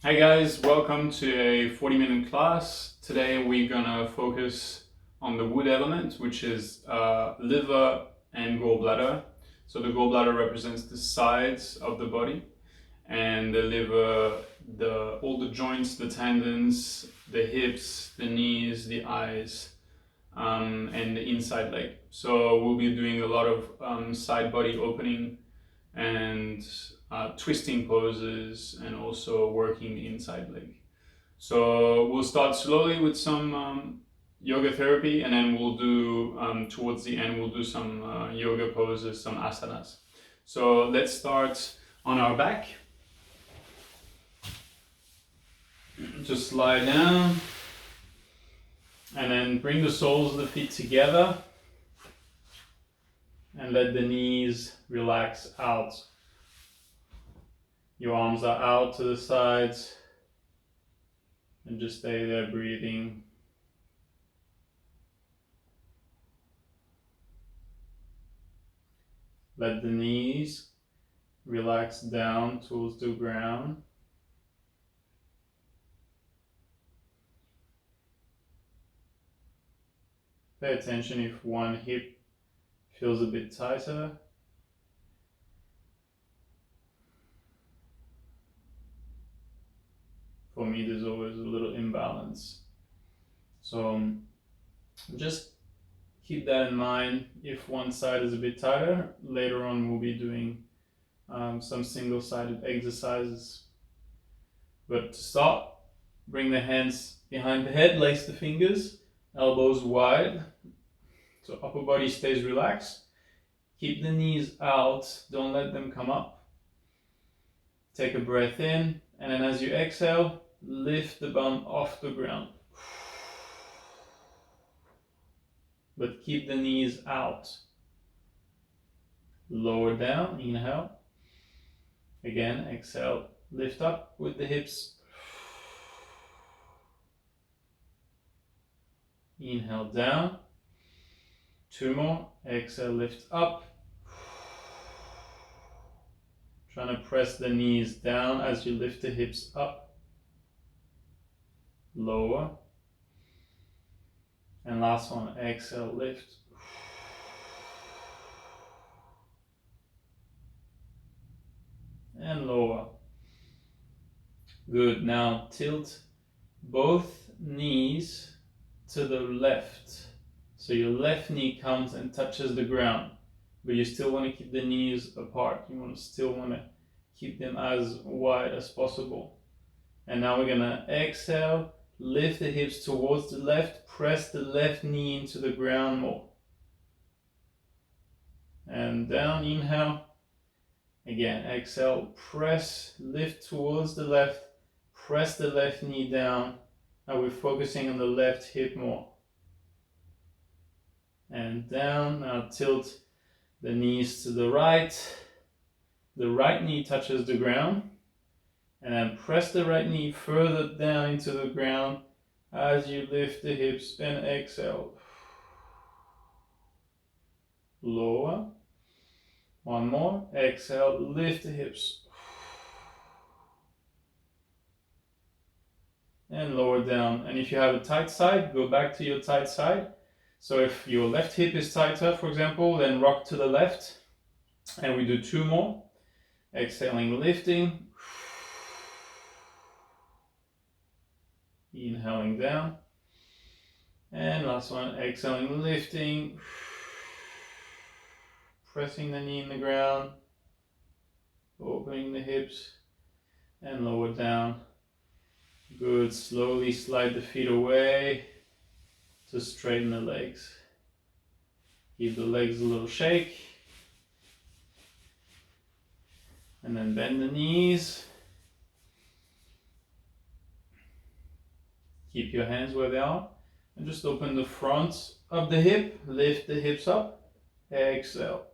Hi guys, welcome to a 40-minute class. Today we're gonna focus on the wood element, which is liver and gallbladder. So the gallbladder represents the sides of the body, and the liver, all the joints, the tendons, the hips, the knees, the eyes, and the inside leg. So we'll be doing a lot of side body opening and twisting poses, and also working the inside leg. So we'll start slowly with some yoga therapy, and then we'll do, towards the end, we'll do some yoga poses, some asanas. So let's start on our back. Just lie down, and then bring the soles of the feet together, and let the knees relax out. Your arms are out to the sides, and just stay there breathing. Let the knees relax down towards the ground. Pay attention if one hip feels a bit tighter. For me, there's always a little imbalance. So just keep that in mind. If one side is a bit tighter, later on we'll be doing some single-sided exercises. But to start, bring the hands behind the head, lace the fingers, elbows wide, so upper body stays relaxed. Keep the knees out, don't let them come up. Take a breath in, and then as you exhale, lift the bum off the ground. But keep the knees out. Lower down, inhale. Again, exhale, lift up with the hips. Inhale down. Two more. Exhale, lift up. Trying to press the knees down as you lift the hips up. Lower. And last one, exhale, lift. And lower. Good. Now tilt both knees to the left. So your left knee comes and touches the ground, but you still want to keep the knees apart. You still want to keep them as wide as possible. And now we're going to exhale, lift the hips towards the left, press the left knee into the ground more. And down, inhale. Again, exhale, press, lift towards the left, press the left knee down. Now we're focusing on the left hip more. And down. Now tilt the knees to the right. The right knee touches the ground. And then press the right knee further down into the ground as you lift the hips and exhale. Lower. One more. Exhale, lift the hips. And lower down. And if you have a tight side, go back to your tight side. So if your left hip is tighter, for example, then rock to the left. And we do two more. Exhaling, lifting. Inhaling down. And last one, exhaling, lifting. Pressing the knee in the ground. Opening the hips. And lower down. Good. Slowly slide the feet away to straighten the legs. Give the legs a little shake. And then bend the knees. Keep your hands where they are. And just open the front of the hip. Lift the hips up. Exhale.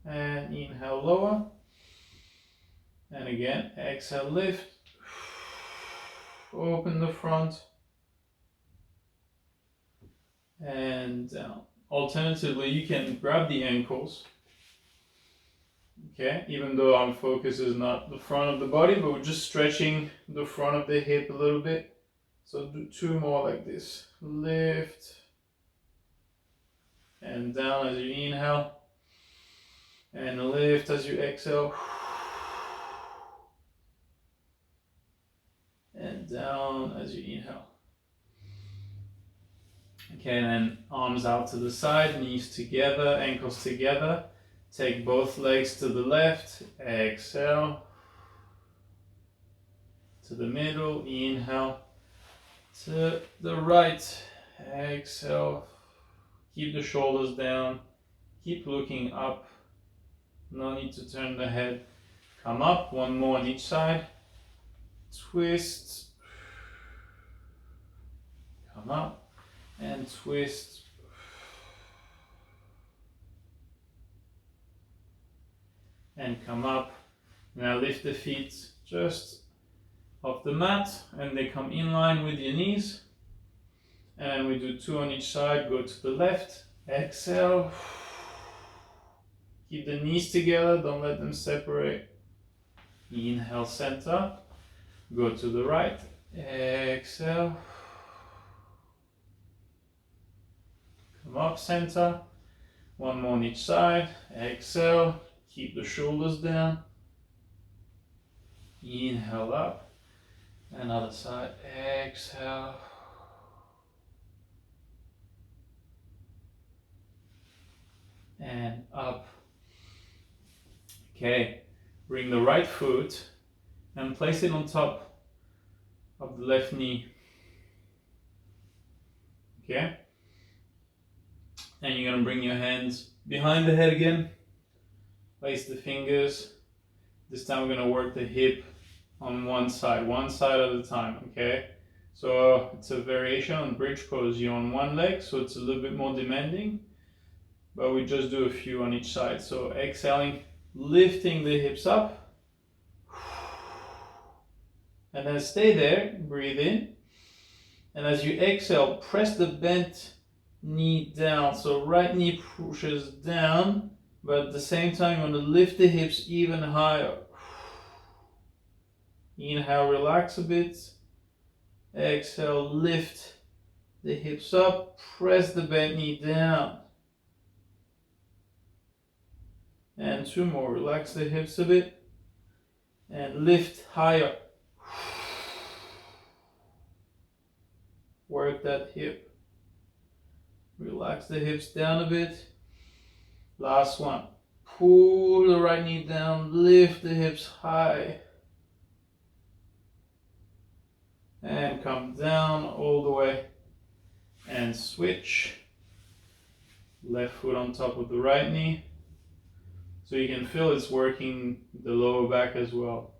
And inhale, lower. And again, exhale, lift. Open the front. And down. Alternatively, you can grab the ankles. Okay, even though our focus is not the front of the body, but we're just stretching the front of the hip a little bit. So do 2 more like this. Lift and down as you inhale, and lift as you exhale, and down as you inhale. Okay, and then arms out to the side, knees together, ankles together. Take both legs to the left, exhale, to the middle, inhale, to the right, exhale. Keep the shoulders down, keep looking up, no need to turn the head. Come up, 1 more on each side, twist, come up, and twist, and come up. Now lift the feet just off the mat, and they come in line with your knees. And we do 2 on each side. Go to the left, exhale. Keep the knees together, don't let them separate. Inhale, center. Go to the right, exhale. Come up, center. 1 more on each side, exhale. Keep the shoulders down. Inhale up. Another side, exhale. And up. Okay, bring the right foot and place it on top of the left knee. Okay? And you're going to bring your hands behind the head again. Place the fingers. This time we're going to work the hip on one side at a time, okay? So it's a variation on bridge pose. You're on one leg, so it's a little bit more demanding, but we just do a few on each side. So exhaling, lifting the hips up, and then stay there, breathe in, and as you exhale, press the bent knee down. So right knee pushes down, but at the same time you want to lift the hips even higher. Inhale, relax a bit. Exhale, lift the hips up, press the bent knee down. And 2 more, relax the hips a bit and lift higher. Work that hip. Relax the hips down a bit. Last one. Pull the right knee down, lift the hips high. And come down all the way and switch. Left foot on top of the right knee. So you can feel it's working the lower back as well.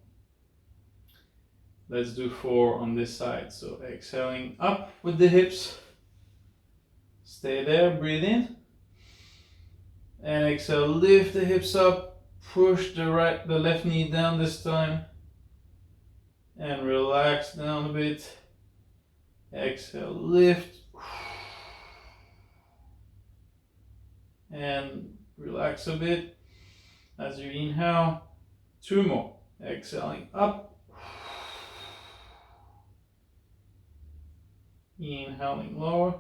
Let's do 4 on this side. So exhaling up with the hips. Stay there, breathe in. And exhale, lift the hips up. Push the left knee down this time. And relax down a bit. Exhale, lift. And relax a bit. As you inhale, 2 more. Exhaling up. Inhaling lower.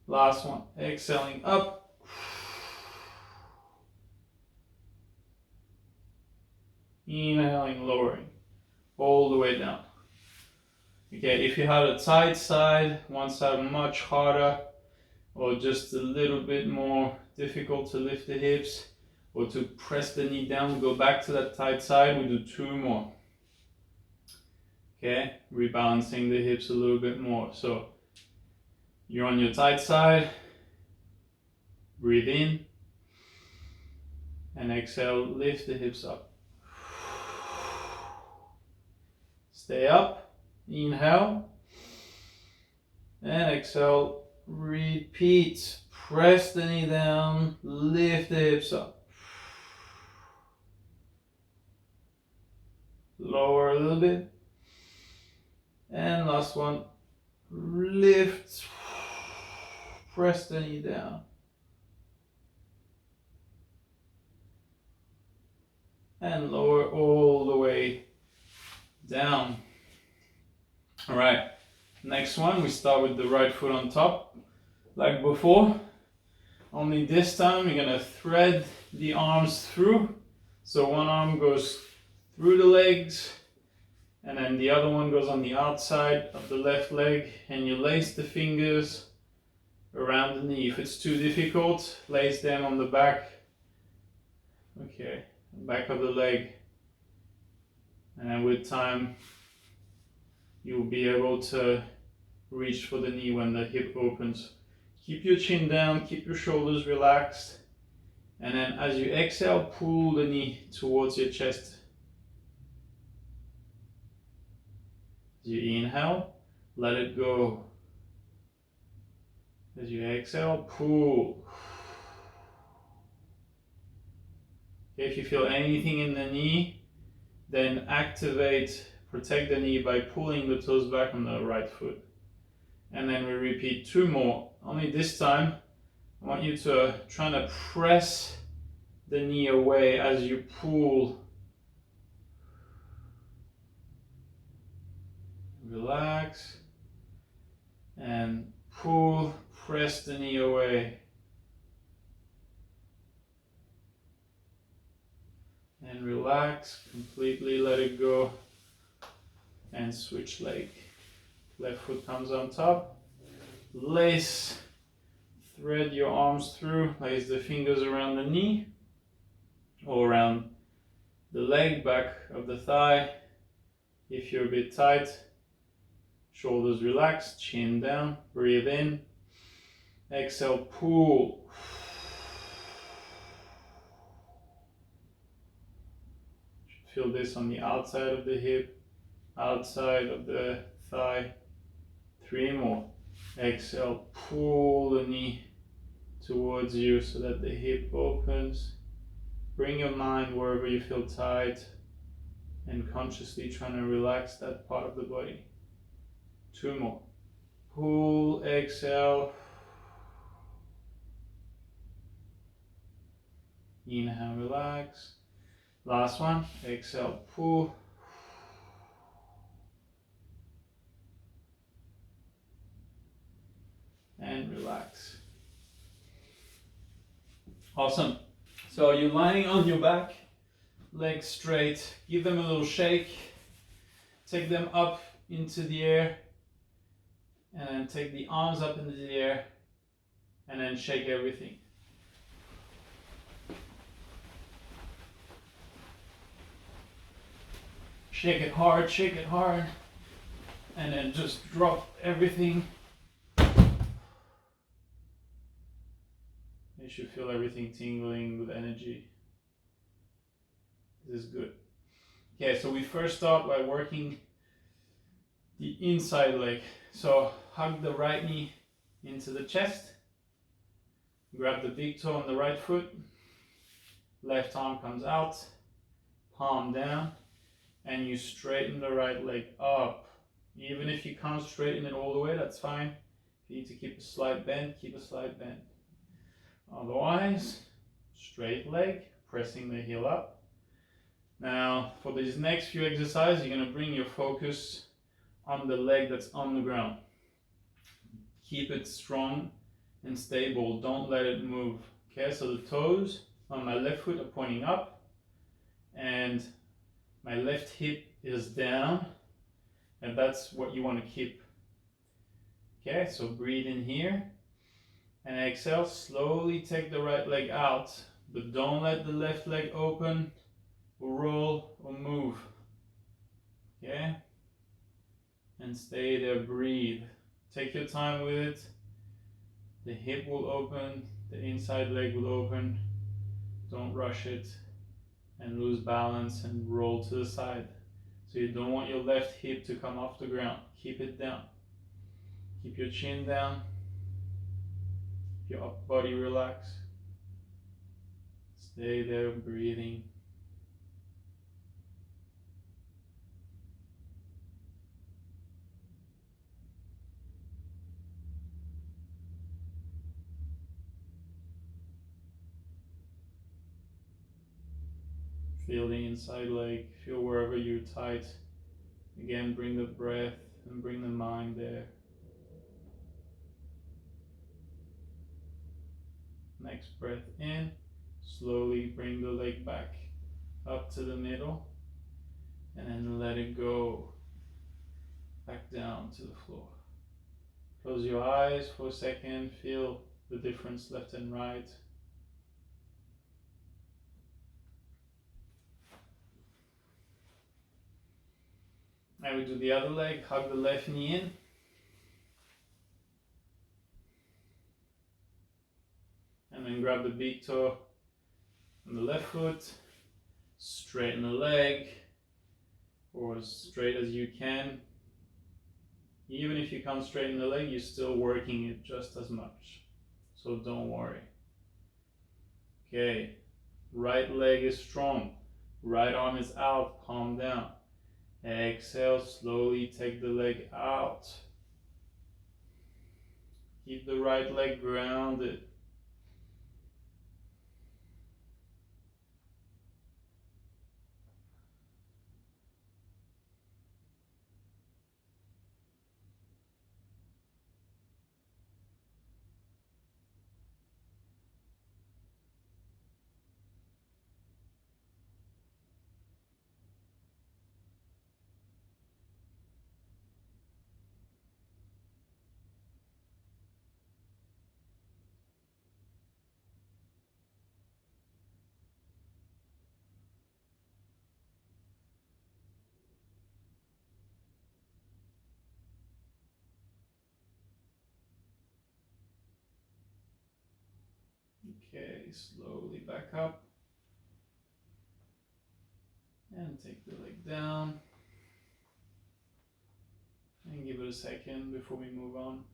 Last one. Exhaling up. Inhaling, lowering. All the way down. Okay, if you had a tight side, one side much harder, or just a little bit more difficult to lift the hips, or to press the knee down, go back to that tight side, we do 2 more. Okay, rebalancing the hips a little bit more. So you're on your tight side, breathe in, and exhale, lift the hips up. Stay up, inhale, and exhale, repeat. Press the knee down, lift the hips up. Lower a little bit. And last one, lift, press the knee down. and lower all the way down. All right, next one, we start with the right foot on top, like before. Only this time you're gonna thread the arms through. So one arm goes through the legs, and then the other one goes on the outside of the left leg, and you lace the fingers around the knee. If it's too difficult, lace them on the back. Okay, back of the leg. And then with time, you'll be able to reach for the knee when the hip opens. Keep your chin down, keep your shoulders relaxed. And then as you exhale, pull the knee towards your chest. As you inhale, let it go. As you exhale, pull. If you feel anything in the knee, then activate, protect the knee by pulling the toes back on the right foot. And then we repeat 2 more. Only this time, I want you to try to press the knee away as you pull. Relax and pull, press the knee away. And relax, completely let it go. And switch leg. Left foot comes on top. Lace, thread your arms through, lace the fingers around the knee or around the leg, back of the thigh. If you're a bit tight, shoulders relaxed, chin down, breathe in. Exhale, pull. Feel this on the outside of the hip, outside of the thigh. 3 more. Exhale, pull the knee towards you so that the hip opens. Bring your mind wherever you feel tight and consciously trying to relax that part of the body. 2 more. Pull, exhale. Inhale, relax. Last one. Exhale, pull. And relax. Awesome. So you're lying on your back, legs straight. Give them a little shake. Take them up into the air. And then take the arms up into the air. And then shake everything. Shake it hard. And then just drop everything. You should feel everything tingling with energy. This is good. Okay, so we first start by working the inside leg. So hug the right knee into the chest. Grab the big toe on the right foot. Left arm comes out. Palm down. And you straighten the right leg up. Even if you can't straighten it all the way, that's fine. If you need to keep a slight bend, keep a slight bend. Otherwise, straight leg, pressing the heel up. Now, for these next few exercises, you're going to bring your focus on the leg that's on the ground. Keep it strong and stable. Don't let it move. Okay, so the toes on my left foot are pointing up, and my left hip is down, and that's what you want to keep. Okay, so breathe in here. And exhale, slowly take the right leg out, but don't let the left leg open or roll or move. Okay? And stay there, breathe. Take your time with it. The hip will open, the inside leg will open. Don't rush it and lose balance and roll to the side. So you don't want your left hip to come off the ground. Keep it down. Keep your chin down. Your upper body relax. Stay there breathing. Feel the inside leg, feel wherever you're tight. Again, bring the breath and bring the mind there. Next breath in, slowly bring the leg back up to the middle, and then let it go back down to the floor. Close your eyes for a second, feel the difference left and right. Now we do the other leg, hug the left knee in. And then grab the big toe on the left foot, straighten the leg, or as straight as you can. Even if you can't straighten the leg, you're still working it just as much. So don't worry. Okay, right leg is strong, right arm is out, palm down. Exhale, slowly take the leg out. Keep the right leg grounded. Okay, slowly back up. And take the leg down. And give it a second before we move on.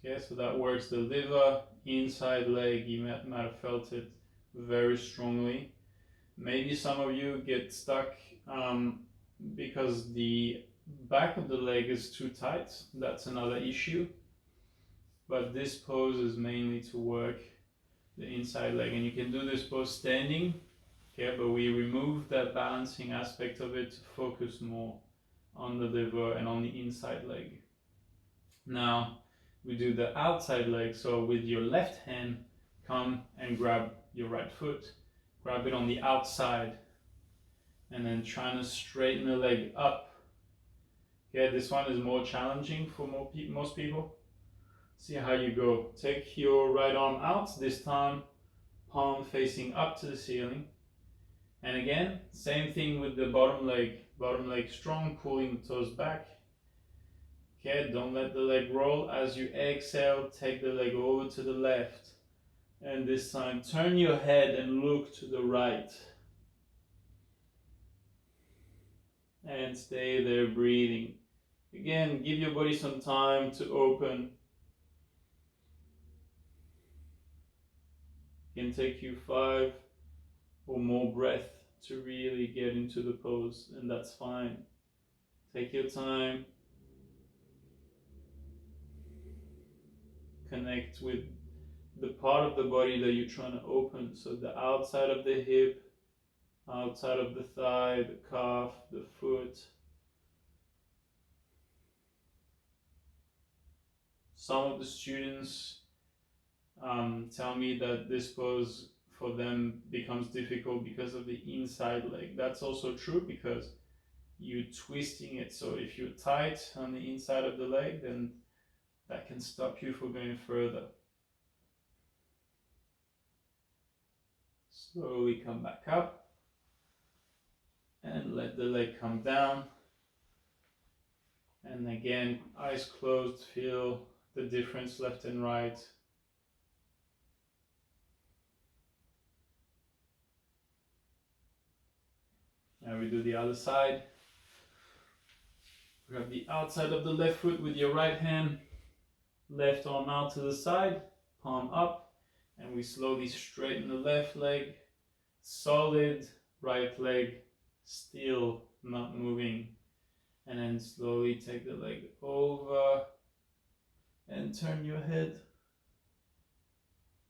Okay, so that works the liver, inside leg. You might have felt it very strongly. Maybe some of you get stuck because the back of the leg is too tight. That's another issue. But this pose is mainly to work the inside leg. And you can do this pose standing. Okay, but we remove that balancing aspect of it to focus more on the liver and on the inside leg. Now we do the outside leg. So with your left hand, come and grab your right foot. Grab it on the outside. And then trying to straighten the leg up. Okay, this one is more challenging for most people. See how you go. Take your right arm out. This time, palm facing up to the ceiling. And again, same thing with the bottom leg. Bottom leg strong, pulling the toes back. Okay, don't let the leg roll. As you exhale, take the leg over to the left. And this time, turn your head and look to the right. And stay there breathing. Again, give your body some time to open. It can take you 5 or more breaths to really get into the pose, and that's fine. Take your time. Connect with the part of the body that you're trying to open. So the outside of the hip, outside of the thigh, the calf, the foot. Some of the students tell me that this pose for them becomes difficult because of the inside leg. That's also true because you're twisting it. So if you're tight on the inside of the leg, then that can stop you from going further. Slowly come back up and let the leg come down. And again, eyes closed, feel the difference left and right. Now we do the other side. Grab the outside of the left foot with your right hand, left arm out to the side, palm up, and we slowly straighten the left leg, solid right leg, still not moving, and then slowly take the leg over and turn your head.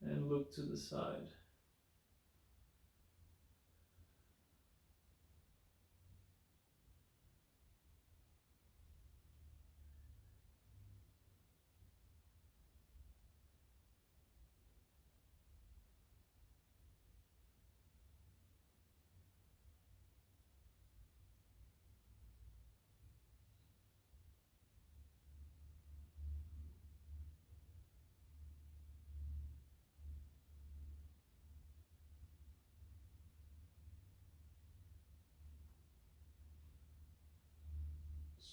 and look to the side.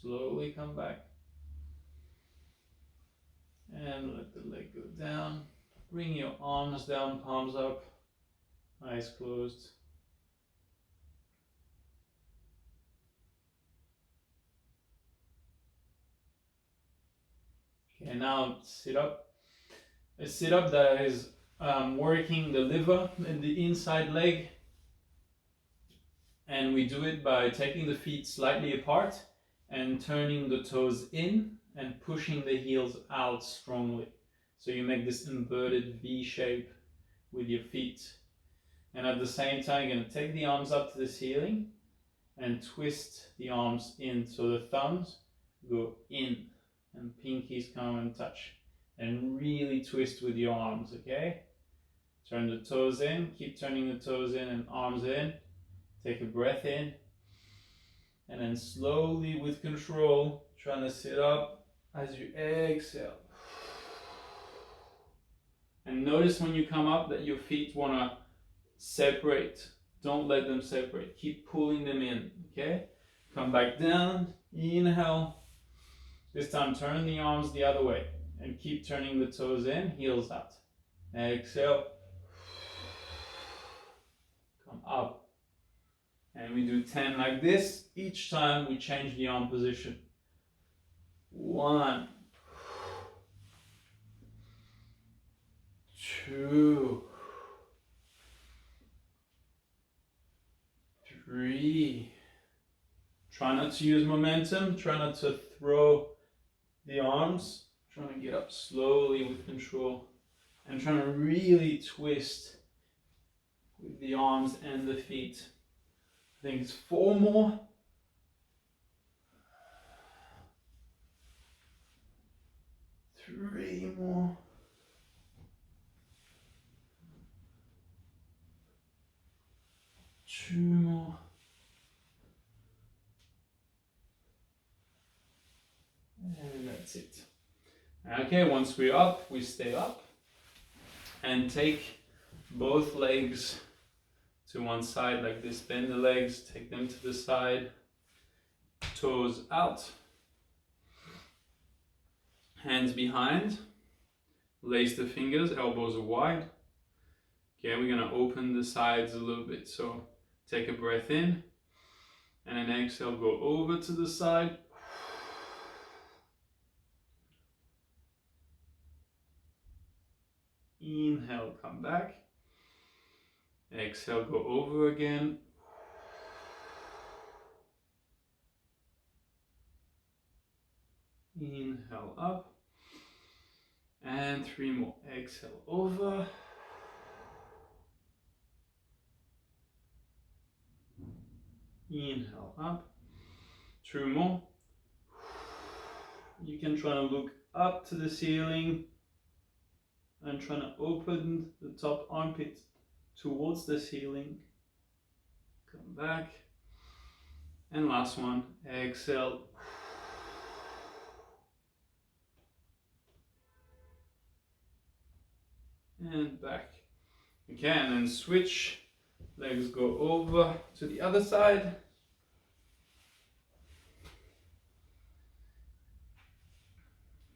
Slowly come back. And let the leg go down. Bring your arms down, palms up, eyes closed. Okay, now sit up. A sit up that is working the liver and the inside leg. And we do it by taking the feet slightly apart and turning the toes in and pushing the heels out strongly. So you make this inverted V shape with your feet. And at the same time, you're going to take the arms up to the ceiling and twist the arms in. So the thumbs go in and pinkies come and touch. And really twist with your arms, okay? Turn the toes in, keep turning the toes in and arms in. Take a breath in. And then slowly, with control, trying to sit up as you exhale. And notice when you come up that your feet want to separate. Don't let them separate. Keep pulling them in, okay? Come back down, inhale. This time turn the arms the other way and keep turning the toes in, heels out. Exhale. Come up. And we do 10 like this. Each time we change the arm position. 1, 2, 3. Try not to use momentum. Try not to throw the arms. Trying to get up slowly with control. And trying to really twist with the arms and the feet. I think it's 4 more. 3 more. 2 more. And that's it. Okay, once we're up, we stay up and take both legs to one side like this. Bend the legs, take them to the side, toes out, hands behind, lace the fingers, elbows are wide. Okay, we're gonna open the sides a little bit. So take a breath in and then exhale, go over to the side. Inhale, come back. Exhale, go over again. Inhale up. And 3 more. Exhale over. Inhale up. 2 more. You can try to look up to the ceiling and trying to open the top armpit towards the ceiling. Come back. And last one, exhale. And back. Okay, and then switch. Legs go over to the other side.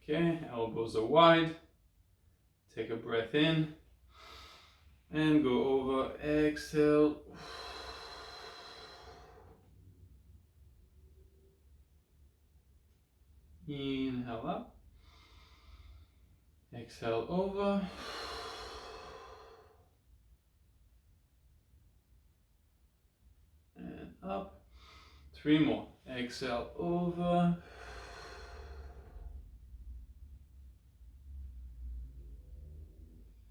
Okay, elbows are wide. Take a breath in and go over, exhale. Inhale up. Exhale over. And up. 3 more. Exhale over.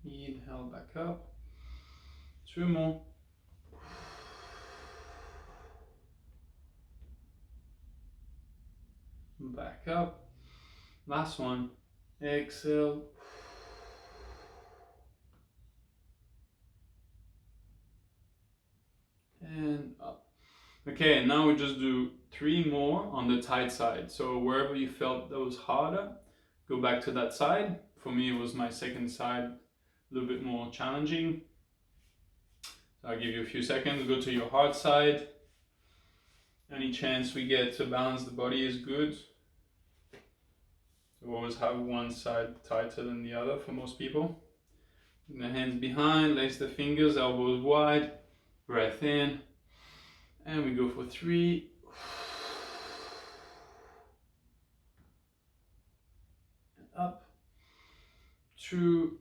Inhale Inhale, back up. 2 more. Back up. Last one. Exhale. And up. Okay, and now we just do 3 more on the tight side. So wherever you felt that was harder, go back to that side. For me, it was my second side, a little bit more challenging. So I'll give you a few seconds. Go to your hard side. Any chance we get to balance the body is good. We always have one side tighter than the other for most people. Bring the hands behind, lace the fingers, elbows wide, breath in. And we go for 3. And up. 2.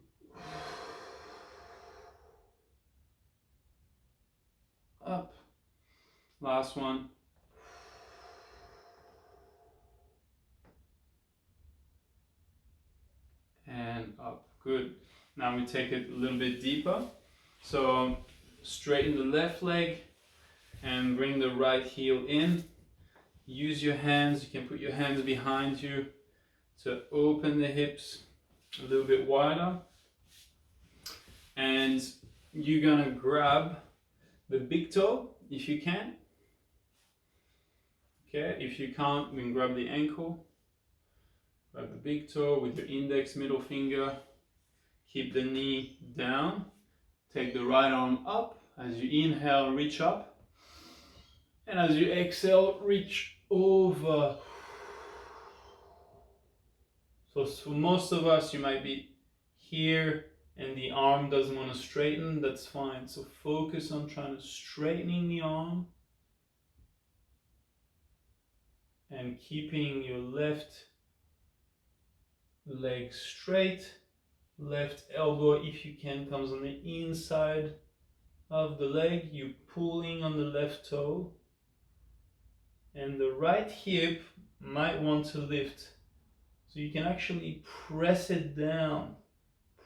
Up. Last one. And up. Good. Now we take it a little bit deeper. So straighten the left leg and bring the right heel in. Use your hands. You can put your hands behind you to open the hips a little bit wider. And you're gonna grab the big toe if you can. Okay, if you can't, then grab the ankle. Grab the big toe with your index, middle finger. Keep the knee down. Take the right arm up. As you inhale, reach up. And as you exhale, reach over. So for most of us, you might be here and the arm doesn't want to straighten. That's fine. So focus on trying to straightening the arm. And keeping your left leg straight. Left elbow, if you can, comes on the inside of the leg. You're pulling on the left toe. And the right hip might want to lift. So you can actually press it down.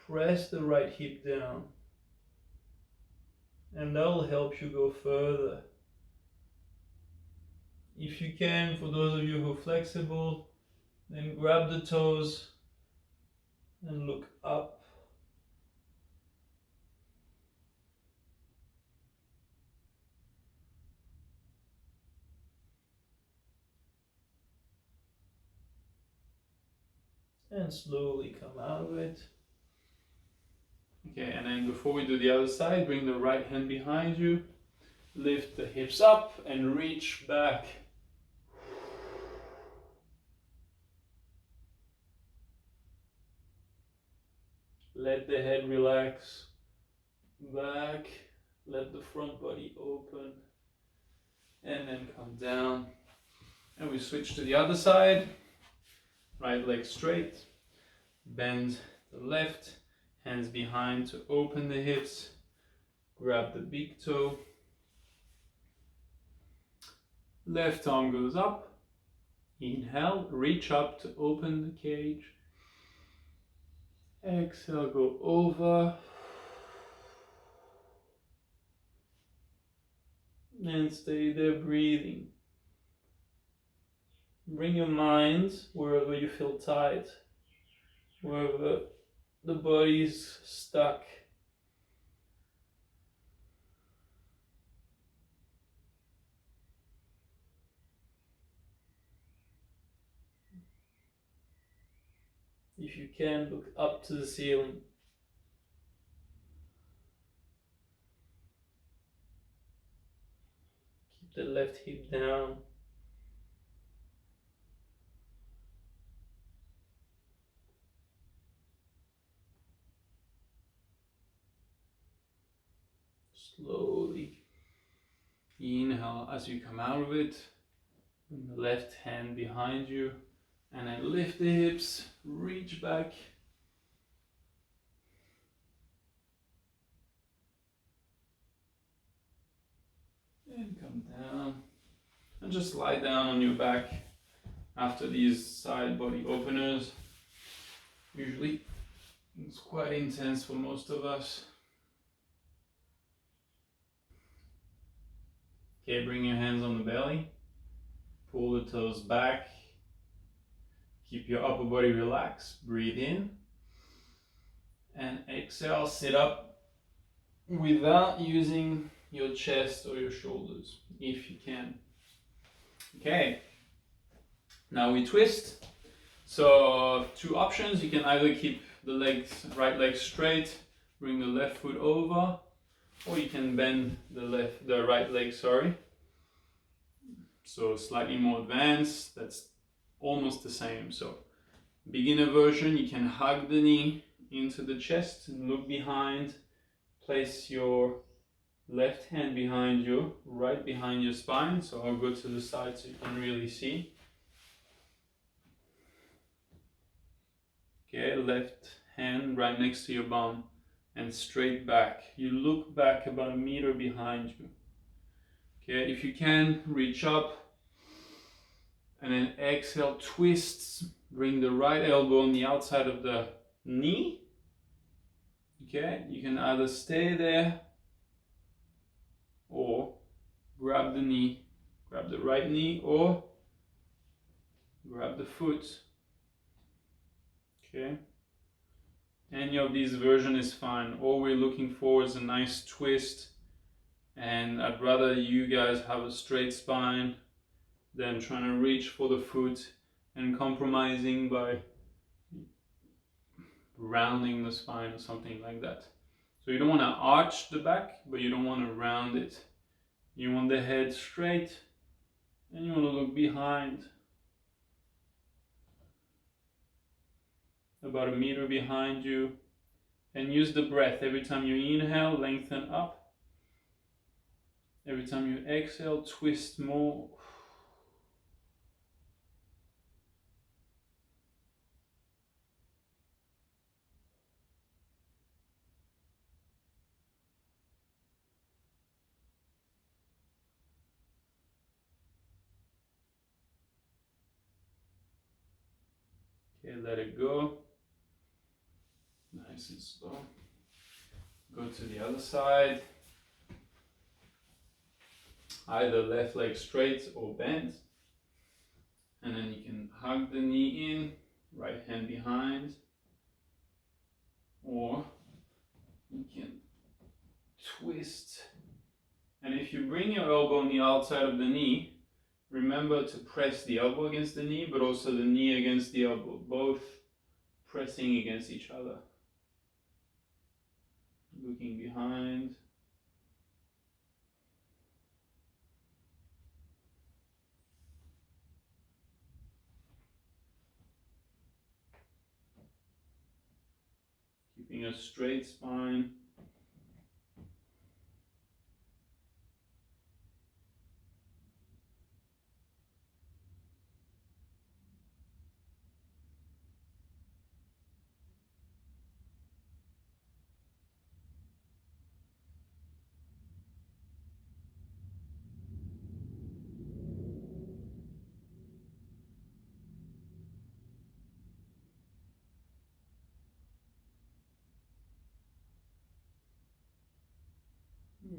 Press the right hip down. And that'll help you go further. If you can, for those of you who are flexible, then grab the toes and look up. And slowly come out of it. Okay, and then before we do the other side, bring the right hand behind you. Lift the hips up and reach back. Let the head relax back. Let the front body open. And then come down. And we switch to the other side. Right leg straight. Bend the left. Hands behind to open the hips. Grab the big toe. Left arm goes up. Inhale, reach up to open the cage. Exhale, go over. And stay there breathing. Bring your mind wherever you feel tight, wherever the body's stuck. If you can, look up to the ceiling. Keep the left hip down. Slowly inhale as you come out of it. Bring the left hand behind you. And then lift the hips, reach back. And come down. And just lie down on your back after these side body openers. Usually It's quite intense for most of us. Okay, bring your hands on the belly. Pull the toes back. Keep your upper body relaxed. Breathe in. And exhale, sit up without using your chest or your shoulders, if you can. Okay, now we twist. So 2 options. You can either keep the legs, right leg straight, bring the left foot over, or you can bend the right leg, sorry. So slightly more advanced, that's almost the same. So beginner version, you can hug the knee into the chest and look behind. Place your left hand behind you, right behind your spine. So I'll go to the side so you can really see. Okay, left hand right next to your bum and straight back. You look back about 1 meter behind you. Okay, if you can, reach up and then exhale, twists. Bring the right elbow on the outside of the knee. Okay, you can either stay there or grab the knee, grab the right knee or grab the foot. Okay, any of these version is fine. All we're looking for is a nice twist, and I'd rather you guys have a straight spine than trying to reach for the foot and compromising by rounding the spine or something like that. So you don't want to arch the back, but you don't want to round it. You want the head straight and you want to look behind. About 1 meter behind you, and use the breath. Every time you inhale, lengthen up. Every time you exhale, twist more. Okay, let it go. Nice and slow. Go to the other side. Either left leg straight or bent. And then you can hug the knee in, right hand behind. Or you can twist. And if you bring your elbow on the outside of the knee, remember to press the elbow against the knee, but also the knee against the elbow, both pressing against each other. Looking behind. Keeping a straight spine.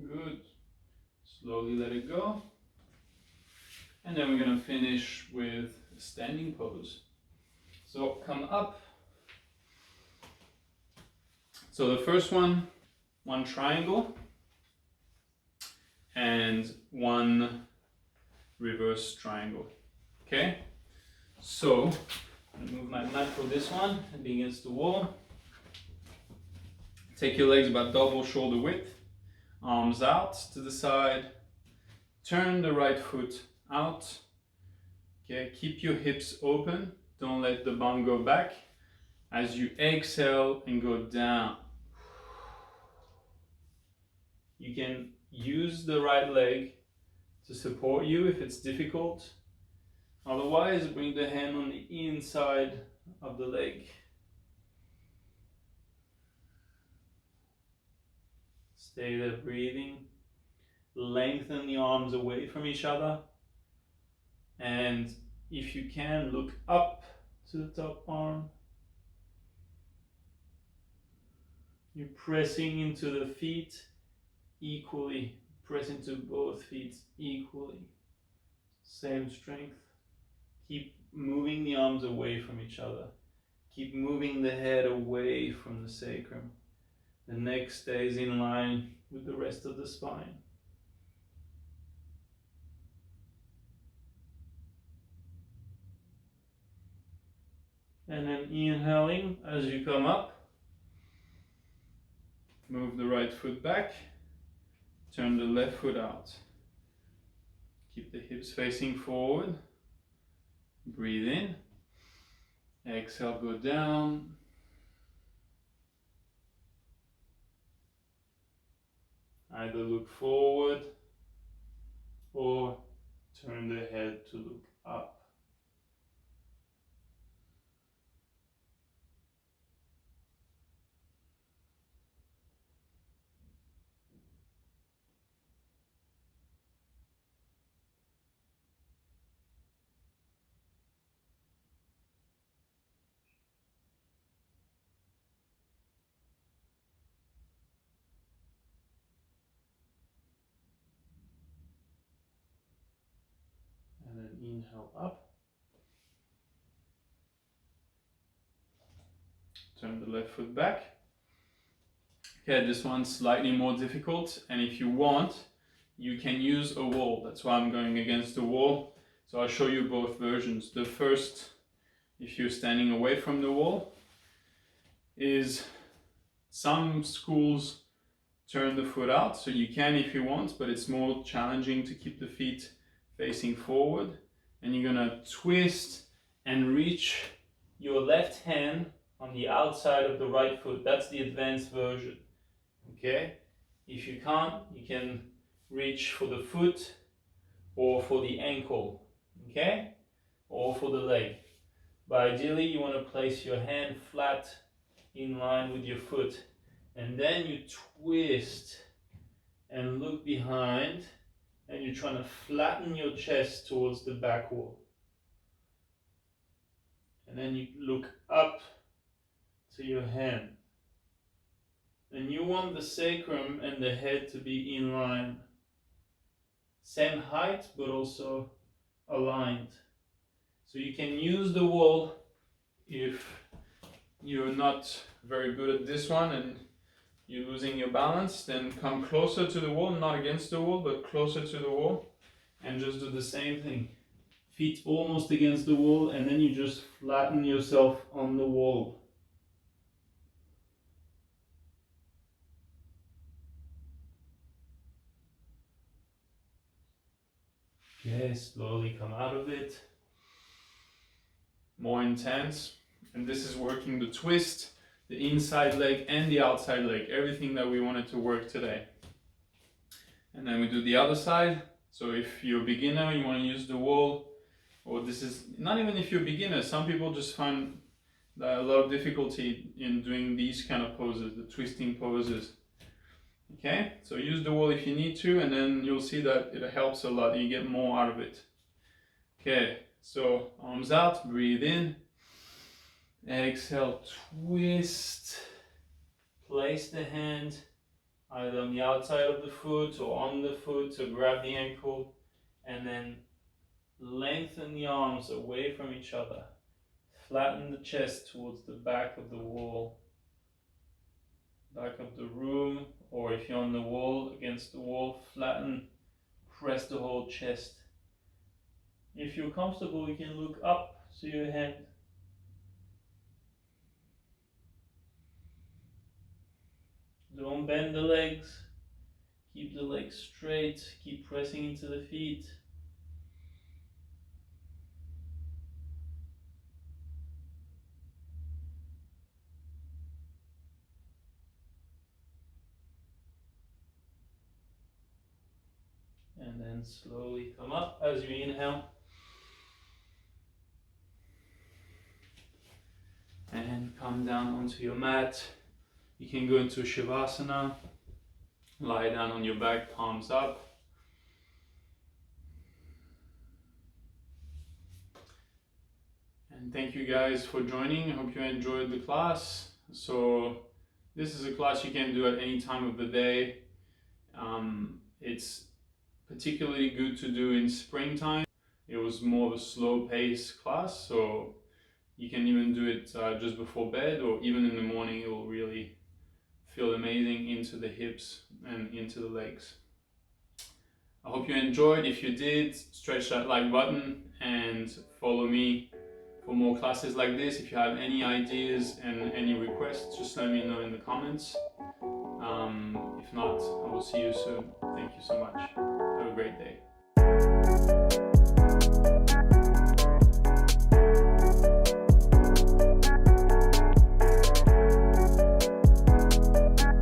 Good. Slowly let it go. And then we're going to finish with a standing pose. So come up. So the first one triangle and 1 reverse triangle. Okay? So I'm gonna move my mat for this one and be against the wall. Take your legs about double shoulder width. Arms out to the side. Turn the right foot out. Okay, keep your hips open. Don't let the bum go back. As you exhale and go down. You can use the right leg to support you if it's difficult. Otherwise, bring the hand on the inside of the leg. Stay there breathing. Lengthen the arms away from each other. And if you can, look up to the top arm. You're pressing into the feet equally. Press into both feet equally. Same strength. Keep moving the arms away from each other. Keep moving the head away from the sacrum. The neck stays in line with the rest of the spine. And then inhaling as you come up. Move the right foot back. Turn the left foot out. Keep the hips facing forward. Breathe in. Exhale, go down. Either look forward or turn the head to look up. And then inhale up. Turn the left foot back. Okay, this one's slightly more difficult, and if you want, you can use a wall. That's why I'm going against the wall. So I'll show you both versions. The first, if you're standing away from the wall, is some schools turn the foot out, so you can if you want, but it's more challenging to keep the feet facing forward. And you're gonna twist and reach your left hand on the outside of the right foot. That's the advanced version. Okay? If you can't, you can reach for the foot or for the ankle. Okay? Or for the leg. But ideally, you want to place your hand flat in line with your foot. And then you twist and look behind, and you're trying to flatten your chest towards the back wall. And then you look up to your hand. And you want the sacrum and the head to be in line. Same height, but also aligned. So you can use the wall if you're not very good at this one and you're losing your balance, then come closer to the wall, not against the wall, but closer to the wall, and just do the same thing. Feet almost against the wall, and then you just flatten yourself on the wall. Okay, slowly come out of it. More intense. And this is working the twist, the inside leg and the outside leg, everything that we wanted to work today. And then we do the other side. So if you're a beginner, you want to use the wall, or this is not even if you're a beginner, some people just find a lot of difficulty in doing these kind of poses, the twisting poses. Okay, so use the wall if you need to, and then you'll see that it helps a lot, you get more out of it. Okay, so arms out, breathe in, exhale, twist, place the hand either on the outside of the foot or on the foot to grab the ankle, and then lengthen the arms away from each other. Flatten the chest towards the back of the wall, back of the room, or if you're on the wall, against the wall, flatten, press the whole chest. If you're comfortable, you can look up to your hand. Don't bend the legs. Keep the legs straight. Keep pressing into the feet. And then slowly come up as you inhale. And come down onto your mat. You can go into Shavasana. Lie down on your back, palms up. And thank you guys for joining. I hope you enjoyed the class. So This is a class you can do at any time of the day. It's particularly good to do in springtime. It was more of a slow pace class, so you can even do it just before bed or even in the morning. It will really feel amazing into the hips and into the legs. I hope you enjoyed. If you did, stretch that like button and follow me for more classes like this. If you have any ideas and any requests, just let me know in the comments. If not, I will see you soon. Thank you so much.